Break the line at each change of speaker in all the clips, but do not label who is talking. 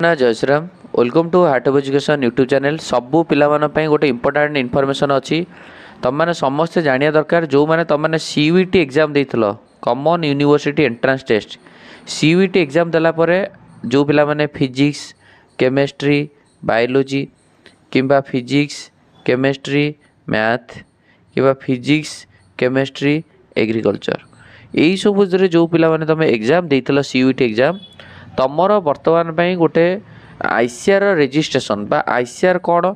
ना जय Shriram welcome to heart of education YouTube channel सबू पिलामान गोटे इंपोर्टाट इनफॉरमेशन अच्छी तुम मैंने समस्ते जानिया दरकार जो मैंने तुम मैंने सीयूईटी एग्जाम देथिलो common university entrance test CUET exam देला परे जो पिला माने फिजिक्स केमिस्ट्री बायोलॉजी किंबा फिजिक्स केमिस्ट्री मैथ किंबा फिजिक्स केमिस्ट्री एग्रीकल्चर यही सब जो पिला माने तुम एग्जाम देथिलो सीयूईटी एग्जाम तमर बर्तमान ପାଇଁ गोटे आईसीआर रेजिस्ट्रेशन बा आईसीआर कौन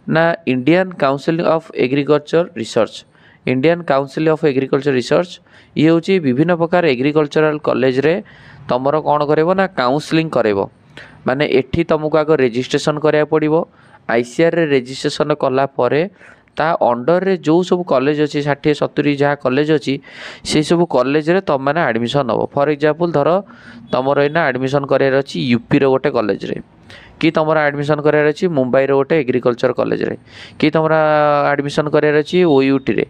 ना Indian council of agriculture research Indian council of agriculture research ये हूँ विभिन्न प्रकार एग्रीकल्चरल कॉलेज रे तमर कौन करेबो ना काउंसलिंग करेबो माने एठी तुमको आग रेजिस्ट्रेशन कराया पड़िबो आईसीआर रे रेजिस्ट्रेशन कला परे ता अंडर रे जो सब कॉलेज अच्छी 60-70 जहाँ कॉलेज अच्छी से सब कॉलेज रे तुम मैंने एडमिशन नब फॉर एग्जांपल धर तुमर एना एडमिशन करार अच्छी यूपी रो गोटे कॉलेज रे कि तुम एडमिशन करार अच्छी मुंबई रो गोटे एग्रीकल्चर कॉलेज रे कि तुम एडमिशन करार अच्छी ओयूटी रे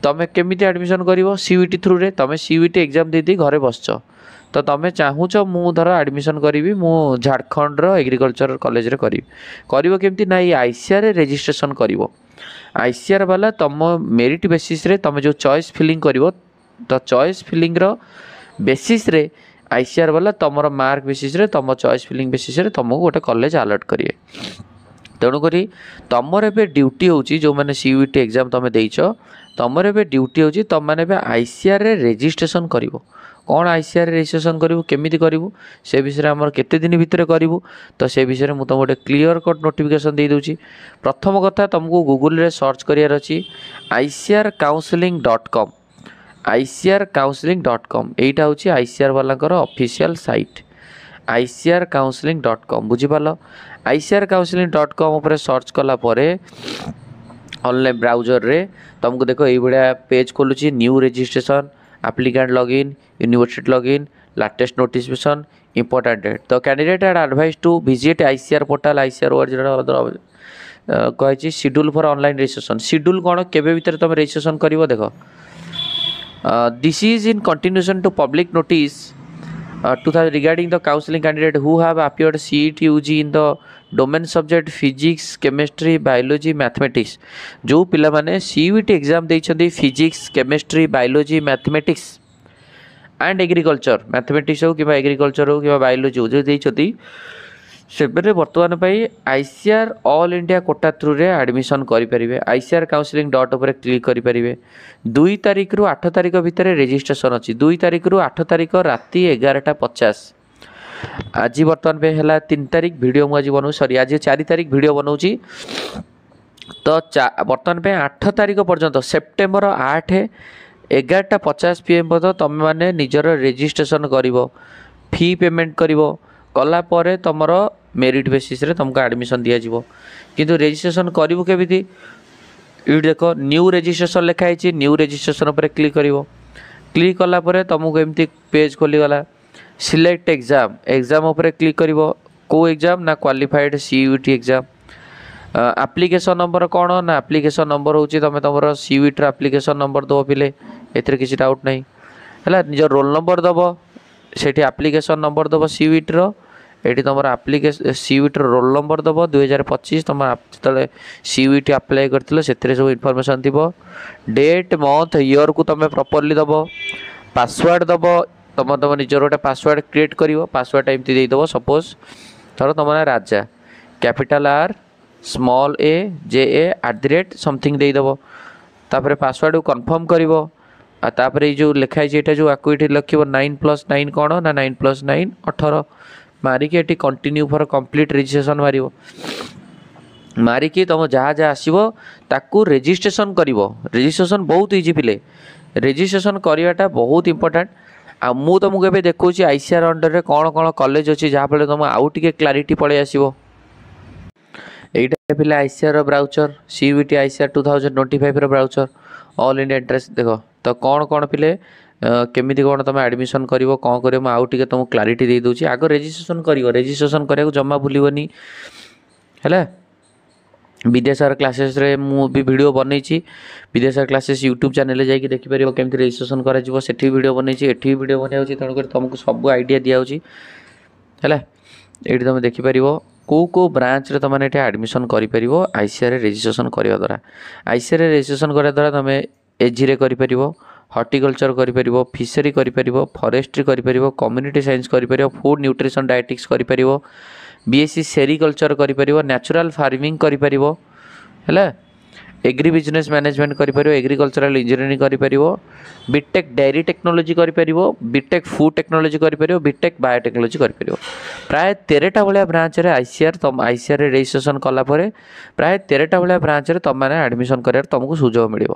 तुम केमिति एडमिशन करिवो सीयूईटी थ्रू रे तुम सीयूईटी एग्जाम दे दी घरे बसछ तो तुम चाहूच मु धर एडमिशन करी मु झारखंड रो एग्रीकल्चर कॉलेज रे करिवो केमिति ना ये आईसीआर रे रेजिस्ट्रेशन करिवो आईसीआर वाला तुम मेरिट बेसिस रे तुम जो चॉइस फिलिंग करिवो तो चॉइस फिलिंग रो बेसिस रे आईसीआर वाला तुम मार्क बेसिस रे तुम चॉइस फिलिंग बेसिस रे तुमको गोटे कॉलेज अलर्ट करिए तेणुक तुमर ए ड्यूटी होची जो मैंने सीयूईटी एग्जाम तुम देइछ तुमर ए ड्यूटी होची तुम मैंने आईसीआर रे रेजिस्ट्रेशन करिवो कौन आईसीआर रेजिस्ट्रेशन करूँ केमिति करूँ से विषय आमर केते दिन भितर करूँ तो से विषय मुझे गोटे क्लियर कट नोटिफिकेशन दे दूची प्रथम कथा तुमको गूगल रे सर्च करियार अछि icrcounseling.com icrcounseling.com एटा होची आईसीआर वालांकर ऑफिशियल साइट icrcounseling.com बुझिपाल icrcounseling.com ऊपर सर्च कला परे ऑनलाइन ब्राउजर रे तुमको देखो ये बड़ा पेज खोलुची new registration applicant login university login latest notification important date the candidate are advised to visit ICR portal ICR कही schedule for online registration schedule कौन केबे भीतर तुम registration करिवो देखो this is in continuation to public notice 2000 regarding the counseling candidate who have appeared CET UG in the domain subject physics chemistry biology mathematics जो पिला माने CUET exam देइछन्ती physics chemistry biology mathematics and agriculture mathematics हो कि agriculture हो कि biology हो जो देइछन्ती सेबरे वर्तमान पई ICR all India quota through रे एडमिशन करि परिबे आईसीआर काउंसलिंग डॉट ऊपर क्लिक करि परिबे 2 तारिख रु 8 तारिख भितर रजिस्ट्रेशन अछि 2 तारिख रु 8 तारिख राति 11:50 आज बर्तमान पे है 3 तारिख वीडियो मुझे बनऊ सॉरी आज 4 तारिख वीडियो बनाऊँगी तो बर्तमान पे 8 तारिख पर्यंत सेप्टेम्बर 8 11:50 PM पर्यंत तुम मैंने निजर रजिस्ट्रेशन करिवो फी पेमेंट करिवो कला परे तुमर मेरिट बेसिस रे तुमको एडमिशन दिया जिवो किंतु रजिस्ट्रेशन करिवो केबिति ये देखो न्यू रजिस्ट्रेशन लिखाई है न्यू रजिस्ट्रेशन पर क्लिक करिवो क्लिक कला परे तुमको एमती पेज खोली गला सिलेक्ट एग्जाम एग्जाम ऊपर क्लिक करिवो को एग्जाम ना qualified CUET exam application number कौन ना एप्लिकेशन नंबर होची तुम तुम सीयूईटी एप्लिकेशन नंबर दो पिले एथरे किसी डाउट नहीं है निज रोल नंबर दबो सेठी एप्लिकेशन नंबर दबो सीयूईटी रो एठी तुम एप्लिकेशन सीयूईटी रोल नंबर दबो 2025 तुम जतले सीयूईटी अप्लाई करथिलो सेथरे सब इन्फॉर्मेशन दिबो डेट मंथ ईयर को तुम प्रॉपर्ली दबो पासवर्ड दबो तुम तुम निजर गोटे पासवर्ड क्रिएट करिवो पासवर्ड एमती दे दबो सपोज धर तुम ना राजा कैपिटल आर स्मॉल ए जे ए @ दे दबो तापर पासवर्ड को कंफर्म करिवो आ तापर जो लिखाई एटा जो आक्विटी लिखिबो 9+9 कौन ना 9+9 18 मारिकी एटी कंटिन्यू फॉर कंप्लीट रजिस्ट्रेशन मारिवो मारिकी तुम जहाँ जहाँ आसो ताकू रजिस्ट्रेशन करिवो रजिस्ट्रेशन बहुत इजी पिले रजिस्ट्रेशन करवाटा बहुत इंपोर्टेंट आ मु तुमको एबे देखौची आईसीआर अंडर रे कौन कौन कॉलेज अच्छी जहाँ फल तुम आउ टिके क्लारिटी पड़े आसो एटा पिले आईसीआर ब्राउचर सीयूईटी आईसीआर 2025 रो ब्राउचर ऑल इंडिया एंट्रेंस देखो तो कौन कौन पिले केमिति कौन तुम एडमिशन करिवो कौन करिवो आउ टिके तुमको क्लारिटी दे दूची आगो रजिस्ट्रेशन करिवो रजिस्ट्रेशन करिया जमा भूलिबनी हैला विद्यासागर क्लासेस रे मु भी वीडियो बनैछि विद्यासागर क्लासेस यूट्यूब चैनल रे जाई देखि परिबो केमति रजिस्ट्रेशन करा जिवो सेठी वीडियो बनैछि एठी वीडियो बनै होछि तण कर तुमको सब आईडिया दिया होछि हैला ये तुम देखिपर कौ ब्रांच रे तुमने एडमिशन कर आईसीआर रेजिस्ट्रेशन करने द्वारा आईसीआर रेजिस्ट्रेशन करने द्वारा तुम एजी रे कर हॉर्टिकल्चर कर फिशरी कर फॉरेस्ट्री कर कम्युनिटी साइंस कर फूड न्यूट्रिशन डायटिक्स कर बीएससी सेरिकल्चर कर नेचुरल फार्मिंग कर एग्री बिजनेस मैनेजमेंट कर एग्रीकल्चरल इंजीनियरिंग कर बीटेक डेयरी टेक्नोलॉजी कर बीटेक फूड टेक्नोलॉजी कर बीटेक बायोटेक्नोलॉजी कर प्राय 13टा भाया ब्रांच रे आईसीआर तुम आईसीआर रेजिस्ट्रेशन कलापर प्राय 13टा भाया ब्रांच रे तुम मैंने एडमिशन कर तुमको सुजोग मिल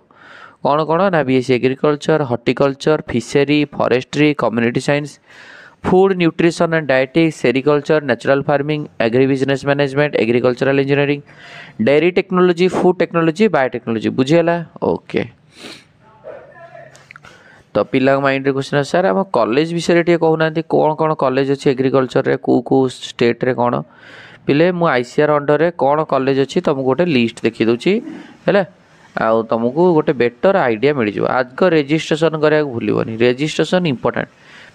कौन कौन ना BSc agriculture horticulture fishery forestry community science food nutrition and dietetics sericulture natural farming agri business management agricultural engineering dairy technology food technology biotechnology बुझीगला ओके। तो पिला माइंड क्वेश्चन सर आम कॉलेज विषय टे कहूना कौन कौन कॉलेज अच्छी एग्रीकल्चर रे को स्टेट रे कौन पिले मु आईसीआर अंडर रे कौन कॉलेज अच्छी तुमको गोटे लिस्ट देखी दूची है आउ तुमको गोटे बेटर आइडिया मिल जाए आज रेजिस्ट्रेशन करा भूलनी रेजिस्ट्रेशन इंपोर्टेंट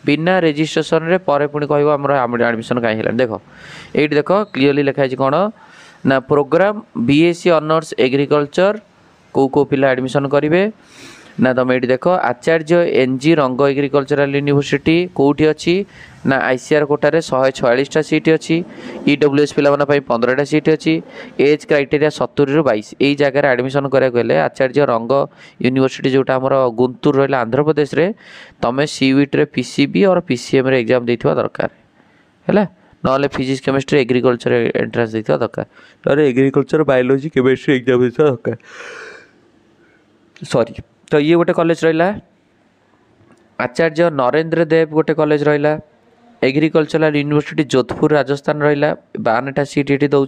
बिना रेजिस्ट्रेशन रे पर पुणी कह एडमिशन कहीं देख ये देख क्लीयरली लिखाई कौन ना प्रोग्राम बीएससी ऑनर्स एग्रीकल्चर को पिला एडमिशन करेंगे ना तुम ये देख आचार्य एनजी रंग एग्रीकल्चरल यूनिवर्सिटी कौटी अच्छी ना आईसीआर कोटार 146टा सीट अच्छी ईडब्ल्यूएस पिला 15टा सीट अच्छी एज क्राइटेरिया 70 ରୁ 22 यही जगह एडमिशन कराया आचार्य रंग यूनिवर्सिटी जोटा आम गुंतूर रहा आंध्र प्रदेश रे तुम सीयूईटी रे पीसीबी और पीसीएम रे एग्जाम देथिबा दरकार है ना फिजिक्स केमिस्ट्री एग्रीकल्चर एंट्रांस देथिबा दरकार एग्रीकल्चर बायोलॉजी केमिस्ट्री एग्जाम देथिबा दरकार सॉरी। तो ये गोटे कॉलेज रहा आचार्य नरेंद्र देव गोटे कॉलेज रहा एग्रीकल्चरल यूनिवर्सिटी जोधपुर राजस्थान रहा 52टा सीट ये दौर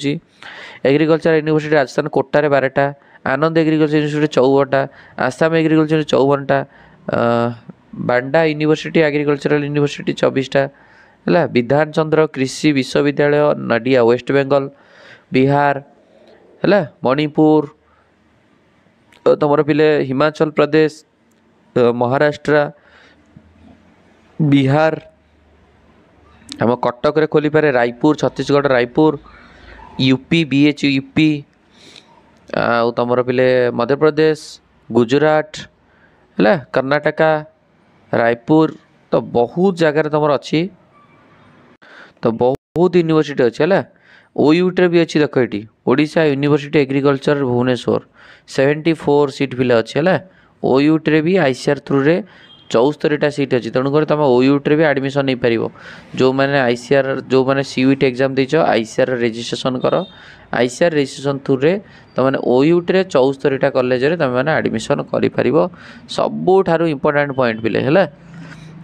एग्रीकल्चर यूनिवर्सिटी राजस्थान कोटार 12टा आनंद एग्रीकल्चर यूनिवर्सिटी 54टा आसाम एग्रीकल्चर 54टा बांडा यूनिवर्सिटी एग्रीकल्चरल यूनिवर्सिटी 24टा है विधान चंद्र कृषि विश्वविद्यालय नडिया वेस्ट बेंगल बिहार है मणिपुर तुम पिले हिमाचल प्रदेश महाराष्ट्र बिहार आम कटक रे खोली पारे Raipur Chhattisgarh Raipur UP BHU UP तुम पिले मध्य प्रदेश गुजरात है कर्नाटका रायपुर तो बहुत जगह तुम अच्छी तो बहुत यूनिवर्सिटी अच्छी है ओयूटी भी अच्छी देख ये Odisha university agriculture Bhubaneswar 74 seat पिला अच्छी है ओयूटी भी आईसीआर थ्रू रे 74टा सीट अच्छी तेणुकर तुम ओयूटी भी एडमिशन नहीं पार जो मैंने आईसीआर जो मैंने सीयूईटी एग्जाम देच आईसीआर रेजिस्ट्रेशन कर आईसीआर रेजिस्ट्रेशन थ्रू रे तुमने ओयूटी 74टा कॉलेज रे तुम मैंने एडमिशन कर सबुठार इंपोर्टेंट पॉइंट पिले है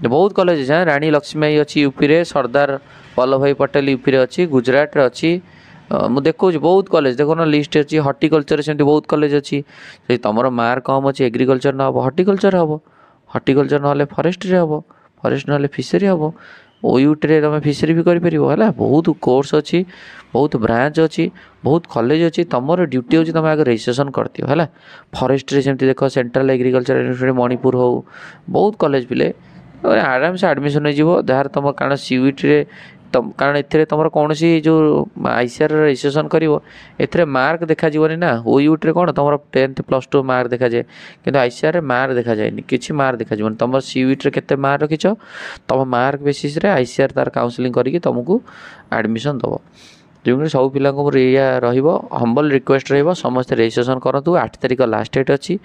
बहुत कॉलेज है रानी लक्ष्मीबाई अच्छी यूपी रे सरदार वल्लभ भाई पटेल यूपी रे अच्छी गुजरात रे अच्छी मुझे देखो बहुत कॉलेज देखो ना लिस्ट अच्छी हॉर्टिकल्चर से बहुत कॉलेज अच्छी तुम मार्क कम अच्छी एग्रीकल्चर ना हम हॉर्टिकल्चर हम हॉर्टिकल्चर ना फॉरेस्ट्री हम फॉरेस्ट ना फिशरी हम ओयूटी तुम फिशरी भी कर बहुत कोर्स अच्छी बहुत ब्रांच अच्छी बहुत कॉलेज अच्छी तुम ड्यूटी होची तुम आगे रजिस्ट्रेशन करती है फॉरेस्ट्री सेमती देख सेंट्रल एग्रीकल्चर यूनिवर्सिटी मणिपुर हो बहुत कॉलेज पिले आराम से एडमिशन हो जार तुम कारण सीयूईटी तुम कारण ए तुम कौन सी जो आईसीआर रजिस्ट्रेशन कर मार्क देखा ना ओयूटी कौन तुम 10th +2 मार्क देखा जाए कि आईसीआर मार्क देखा जाए कि मार्क देखा तुम सीयूईटी केते मार्क रखिच तुम मार्क बेसिस रे आईसीआर तार काउंसलिंग करके तुमको एडमिशन दब जो सब पिला हम्बल रिक्वेस्ट समस्त रजिस्ट्रेशन करूँ 8 तारिख लास्ट डेट अच्छी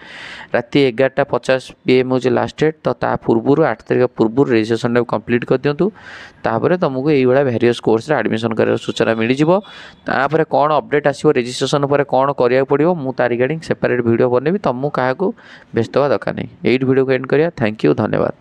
राति 11:50 PM हूँ लास्ट डेट तो ता पूर्व 8 तारिख पूर्व रजिस्ट्रेशन कंप्लीट कर दिंतु तापर तुमको यही भेरियस कोर्स एडमिशन कर सूचना मिल जापर कौन अपडेट आसो रजिस्ट्रेशन पर कौन करा पड़ो मुझे तार रिगार्डिंग सेपरेट वीडियो बनैबी तुमको क्या व्यस्त हवा दरकार नहीं यही वीडियो को एंड करिया थैंक यू धन्यवाद।